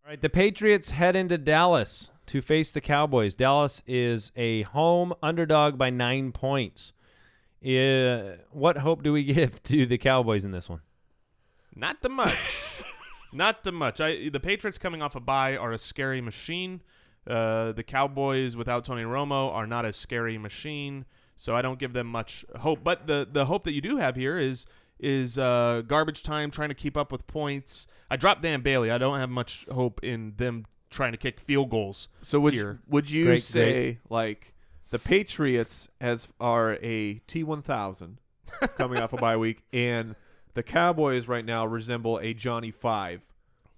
All right, the Patriots head into Dallas to face the Cowboys. Dallas is a home underdog by 9 points. What hope do we give to the Cowboys in this one? Not too much. Not too much. The Patriots coming off a bye are a scary machine. The Cowboys without Tony Romo are not a scary machine, so I don't give them much hope. But the hope that you do have here is garbage time, trying to keep up with points. I dropped Dan Bailey. I don't have much hope in them trying to kick field goals. So would you Great. say like the Patriots are a T1000 coming off a bye week, and the Cowboys right now resemble a Johnny 5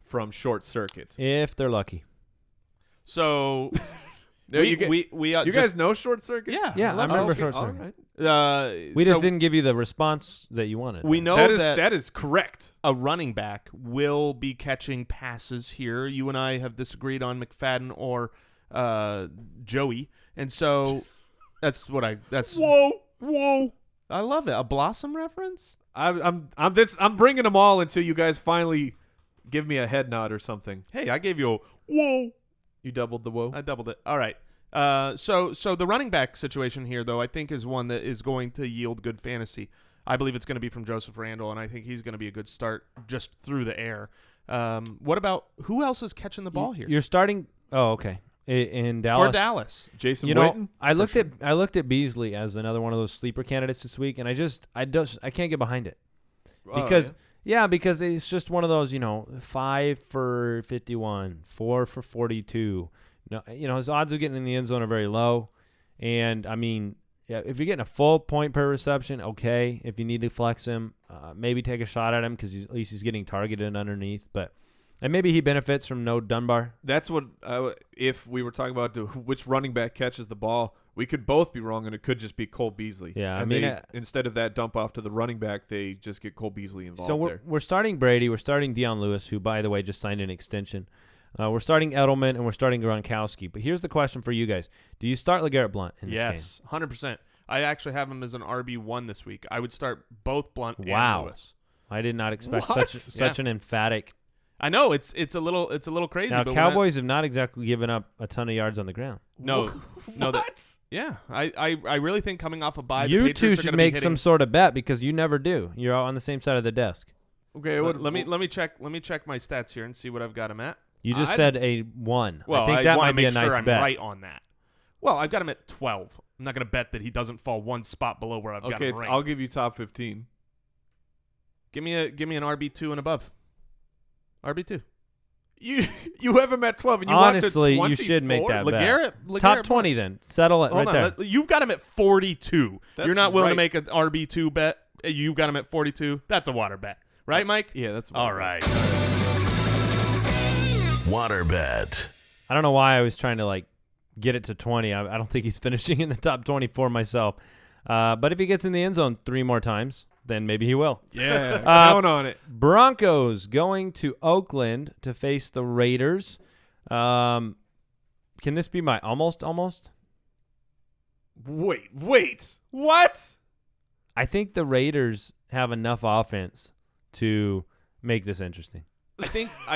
from Short Circuit? If they're lucky. So No, you guys know Short Circuit? Yeah, I remember Short all Circuit. right. We just didn't give you the response that you wanted. We know that is correct. a running back will be catching passes here. You and I have disagreed on McFadden or Joey, and so that's what whoa. I love it. A Blossom reference. I'm bringing them all until you guys finally give me a head nod or something. Hey, I gave you a whoa. You doubled the whoa. I doubled it. All right. So the running back situation here, though, I think is one that is going to yield good fantasy. I believe it's going to be from Joseph Randle, and I think he's going to be a good start just through the air. What about who else is catching the ball here? You're starting. Oh, okay. In Dallas. For Dallas, Jason You Witten? know, I looked at Beasley as another one of those sleeper candidates this week, and I can't get behind it because because it's just one of those 5 for 51, 4 for 42. No, his odds of getting in the end zone are very low, and I mean, if you're getting a full point per reception, okay. If you need to flex him, maybe take a shot at him because at least he's getting targeted underneath, and maybe he benefits from no Dunbar. That's what if we were talking about which running back catches the ball, we could both be wrong, and it could just be Cole Beasley. Yeah, and I mean, instead of that dump off to the running back, they just get Cole Beasley involved. So we're starting Brady, we're starting Deion Lewis, who by the way just signed an extension. We're starting Edelman and we're starting Gronkowski. But here's the question for you guys: do you start LeGarrette Blount in this game? Yes, 100%. I actually have him as an RB1 this week. I would start both Blount and Lewis. I did not expect What? such an emphatic. I know it's a little crazy. Now but Cowboys have not exactly given up a ton of yards on the ground. No. What? Yeah, I really think coming off a bye, the You Patriots two are should gonna make be some sort of bet because you never do. You're all on the same side of the desk. Okay, Let me check my stats here and see what I've got him at. You just said a 1. Well, I think that want might to be a make sure nice I'm bet. right on that. Well, I've got him at 12. I'm not going to bet that he doesn't fall one spot below where I've got Okay, him ranked. I'll give you top 15. Give me an RB2 and above. RB2. You have him at 12, and you Honestly, want you to should make that bet. LeGarrette Top 20 then. Settle it Hold right on. there. You've got him at 42. That's You're not willing to right. make an RB2 bet. You've got him at 42. That's a water bet. Right, Mike? Yeah, that's All right. Water bet. I don't know why I was trying to get it to 20. I don't think he's finishing in the top 20 for myself. But if he gets in the end zone 3 more times, then maybe he will. Yeah, count on it. Broncos going to Oakland to face the Raiders. Can this be my almost? Wait. What? I think the Raiders have enough offense to make this interesting. I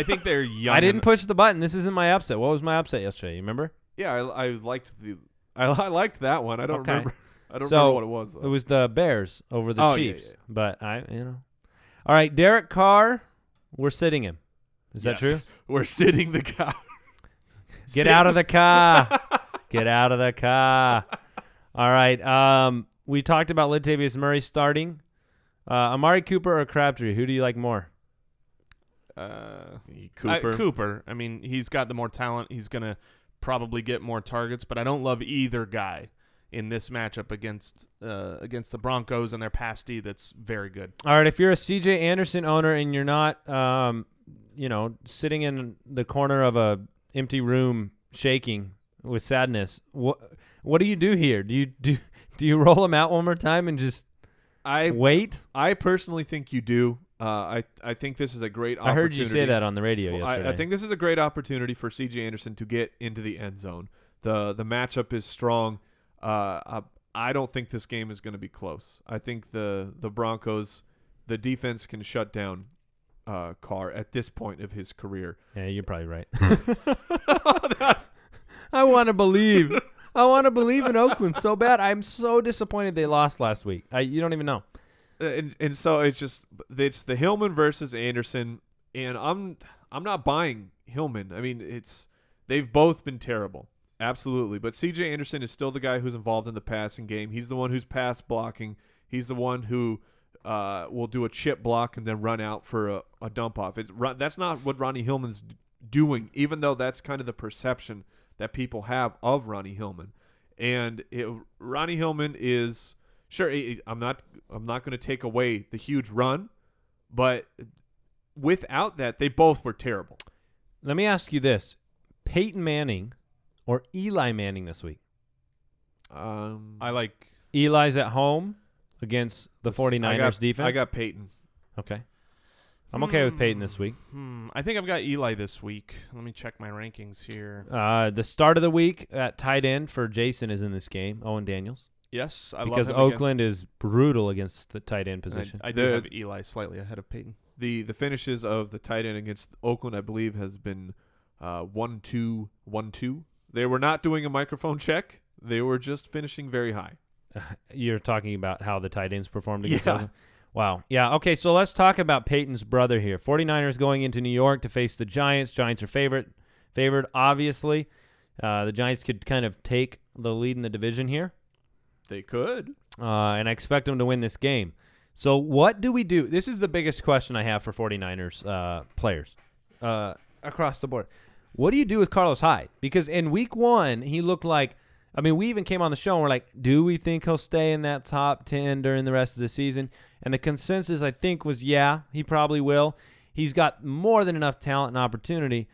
think they're young. I didn't push the button. This isn't my upset. What was my upset yesterday? You remember? Yeah, I liked I liked that one. I don't Okay. remember. I don't So, remember what it was, though. It was the Bears over the Oh, Chiefs. yeah. But All right, Derek Carr, we're sitting him. Is that true? We're sitting the guy. Get out of the car. Get out of the car. All right. We talked about Latavius Murray starting. Amari Cooper or Crabtree? Who do you like more? Cooper. I mean, he's got the more talent. He's going to probably get more targets, but I don't love either guy in this matchup against the Broncos and their pass D that's very good. All right, if you're a C.J. Anderson owner and you're not, sitting in the corner of a empty room shaking with sadness, what do you do here? Do you roll him out one more time and just wait? I personally think you do. I think this is a great opportunity. I heard you say that on the radio yesterday. I think this is a great opportunity for C.J. Anderson to get into the end zone. The matchup is strong. I don't think this game is going to be close. I think the Broncos, the defense can shut down Carr at this point of his career. Yeah, you're probably right. I want to believe. I want to believe in Oakland so bad. I'm so disappointed they lost last week. You don't even know. And so it's the Hillman versus Anderson, and I'm not buying Hillman. I mean, they've both been terrible, absolutely. But C.J. Anderson is still the guy who's involved in the passing game. He's the one who's pass blocking. He's the one who will do a chip block and then run out for a dump off. That's not what Ronnie Hillman's doing, even though that's kind of the perception that people have of Ronnie Hillman. And Ronnie Hillman is sure. I'm not going to take away the huge run, but without that, they both were terrible. Let me ask you this: Peyton Manning or Eli Manning this week? I like Eli's at home against the 49ers defense. I got Peyton. Okay. I'm okay with Peyton this week. I think I've got Eli this week. Let me check my rankings here. The start of the week at tight end for Jason is in this game, Owen Daniels. Yes, I because love him Oakland is brutal against the tight end position. I do have Eli slightly ahead of Peyton. The finishes of the tight end against Oakland, I believe, has been 1-2, 1-2. They were not doing a microphone check. They were just finishing very high. You're talking about how the tight ends performed against Oakland? Wow. Yeah, okay, so let's talk about Peyton's brother here. 49ers going into New York to face the Giants. Giants are favored, obviously. The Giants could kind of take the lead in the division here. They could. And I expect them to win this game. So what do we do? This is the biggest question I have for 49ers players across the board. What do you do with Carlos Hyde? Because in week 1, he looked like, I mean, we even came on the show and we're like, do we think he'll stay in that top 10 during the rest of the season? And the consensus, I think, was, yeah, he probably will. He's got more than enough talent and opportunity.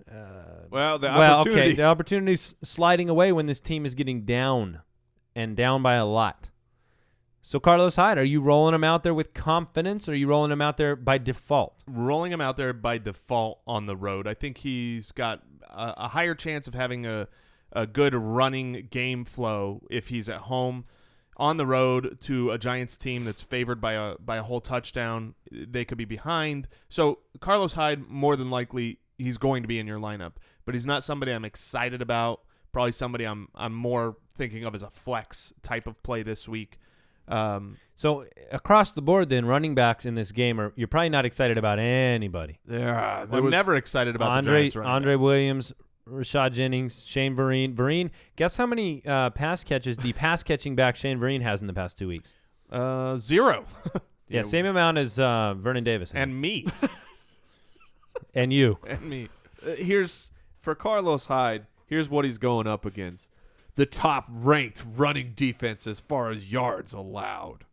The opportunity's sliding away when this team is getting down and down by a lot. So, Carlos Hyde, are you rolling him out there with confidence, or are you rolling him out there by default? Rolling him out there by default on the road. I think he's got a higher chance of having a good running game flow if he's at home. On the road to a Giants team that's favored by a whole touchdown, they could be behind. So Carlos Hyde, more than likely, he's going to be in your lineup, but he's not somebody I'm excited about. Probably somebody I'm more thinking of as a flex type of play this week. So across the board, then, running backs in this game you're probably not excited about anybody. I'm never excited about the Giants running Andre backs. Williams, Rashad Jennings, Shane Vereen. Vereen, guess how many pass catches the pass-catching back Shane Vereen has in the past 2 weeks? 0. Yeah, same amount as Vernon Davis. And me. And you. And me. For Carlos Hyde, here's what he's going up against. The top-ranked running defense as far as yards allowed.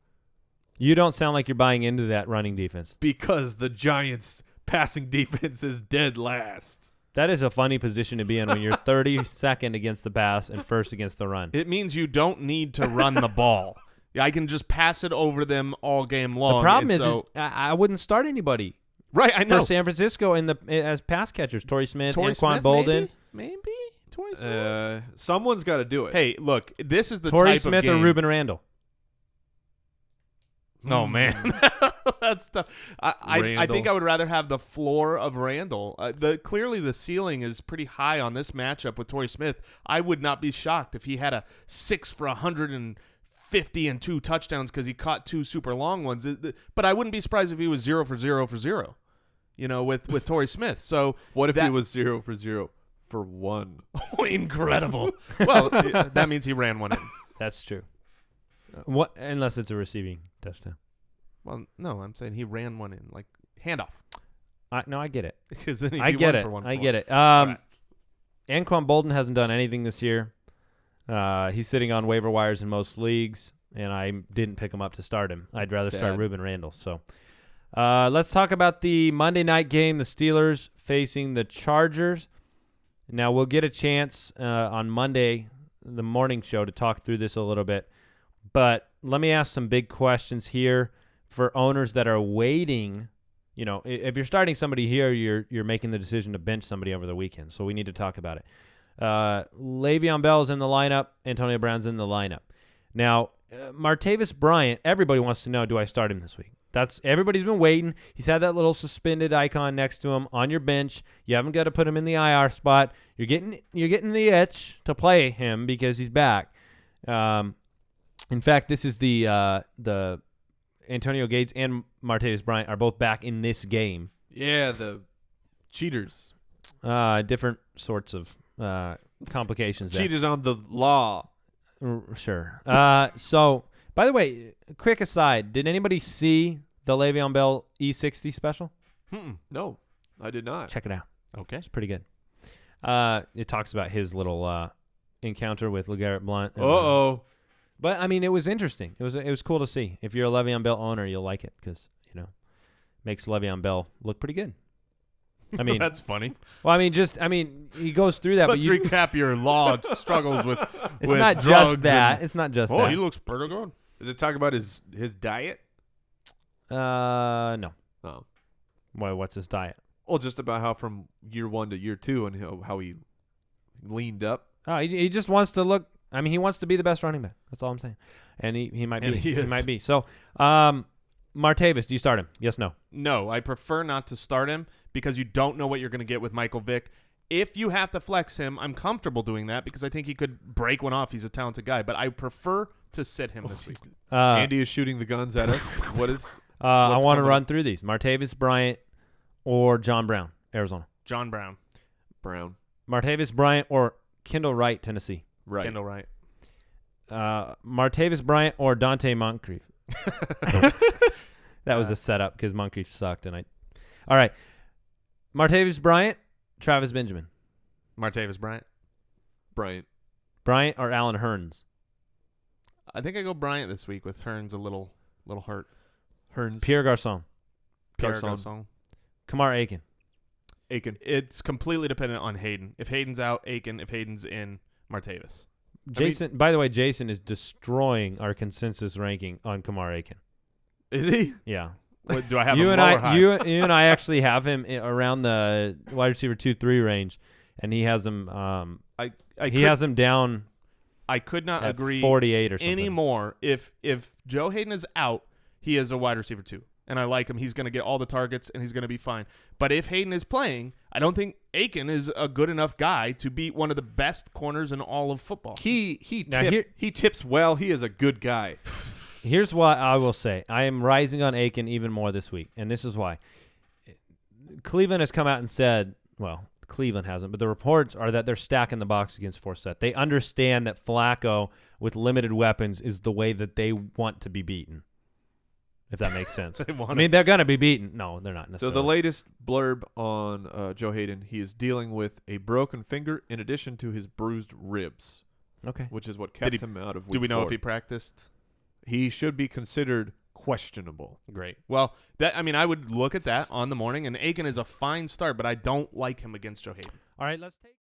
You don't sound like you're buying into that running defense. Because the Giants' passing defense is dead last. That is a funny position to be in when you're 32nd against the pass and first against the run. It means you don't need to run the ball. I can just pass it over them all game long. The problem is I wouldn't start anybody. Right, I know. For San Francisco as pass catchers, Torrey Smith, Anquan Boldin. Maybe? Torrey Smith? Someone's got to do it. Hey, look, this is the Torrey type Smith of game. or Rueben Randle. Oh, man. That's tough. I think I would rather have the floor of Randle. Clearly the ceiling is pretty high on this matchup with Torrey Smith. I would not be shocked if he had a 6 for 150 and 2 touchdowns because he caught 2 super long ones. But I wouldn't be surprised if he was 0 for 0 for 0, with Torrey Smith. So what if he was 0 for 0 for 1? Oh, incredible. Well, that means he ran one in. That's true. What? Unless it's a receiving touchdown. Well, no, I'm saying he ran one in, like handoff. No, I get it. Because then I get it. I get it. Anquan Boldin hasn't done anything this year. He's sitting on waiver wires in most leagues, and I didn't pick him up to start him. I'd rather start Rueben Randle. So let's talk about the Monday night game, the Steelers facing the Chargers. Now, we'll get a chance on Monday, the morning show, to talk through this a little bit. But let me ask some big questions here for owners that are waiting. If you're starting somebody here, you're making the decision to bench somebody over the weekend. So we need to talk about it. Le'Veon Bell's in the lineup. Antonio Brown's in the lineup. Now, Martavis Bryant, everybody wants to know, do I start him this week? Everybody's been waiting. He's had that little suspended icon next to him on your bench. You haven't got to put him in the IR spot. You're getting the itch to play him because he's back. In fact, this is the Antonio Gates and Martavis Bryant are both back in this game. Yeah, the cheaters. Different sorts of complications there. Cheaters on the law. Sure. So, by the way, quick aside, did anybody see the Le'Veon Bell E60 special? No, I did not. Check it out. Okay. It's pretty good. It talks about his little encounter with LeGarrette Blount. Uh-oh. But, I mean, it was interesting. It was cool to see. If you're a Le'Veon Bell owner, you'll like it because, makes Le'Veon Bell look pretty good. I mean, that's funny. Well, he goes through that. Let's recap your law struggles with. It's with not just that. It's not just that. Oh, he looks pretty good. Does it talk about his diet? No. Oh. Why? What's his diet? Well, just about how from year 1 to year 2 and how he leaned up. Oh, he just wants to look. I mean, he wants to be the best running back. That's all I'm saying. And he might be. He might be. So, Martavis, do you start him? Yes, no. No, I prefer not to start him because you don't know what you're going to get with Michael Vick. If you have to flex him, I'm comfortable doing that because I think he could break one off. He's a talented guy, but I prefer to sit him this week. Andy is shooting the guns at us. What is? I want to run through these: Martavis Bryant or John Brown, Arizona. John Brown. Martavis Bryant or Kendall Wright, Tennessee. Right. Kendall Wright. Martavis Bryant or Dante Moncrief. That was a setup because Moncrief sucked. All right. Martavis Bryant, Travis Benjamin. Martavis Bryant. Bryant or Alan Hearns. I think I go Bryant this week with Hearns a little hurt. Hearns. Pierre Garçon. Garçon. Kamar Aiken. It's completely dependent on Hayden. If Hayden's out, Aiken. If Hayden's in, Martavis. Jason. By the way, Jason is destroying our consensus ranking on Kamar Aiken. Is he? Yeah. What, do I have you him and low I, or high? you and I actually have him around the wide receiver 2-3 range, and he has him. He has him down. I could not at agree 48 or something anymore. If Joe Hayden is out, he is a wide receiver 2. And I like him. He's going to get all the targets, and he's going to be fine. But if Hayden is playing, I don't think Aiken is a good enough guy to beat one of the best corners in all of football. He tips well. He is a good guy. Here's what I will say. I am rising on Aiken even more this week, and this is why. Cleveland has come out and said, well, Cleveland hasn't, but the reports are that they're stacking the box against Forsett. They understand that Flacco with limited weapons is the way that they want to be beaten. If that makes sense. They're going to be beaten. No, they're not necessarily. So the latest blurb on Joe Hayden, he is dealing with a broken finger in addition to his bruised ribs. Okay. Which is what kept him out of week Do we know 4. if he practiced? He should be considered questionable. Great. Well, I would look at that on the morning, and Aiken is a fine start, but I don't like him against Joe Hayden. All right, let's take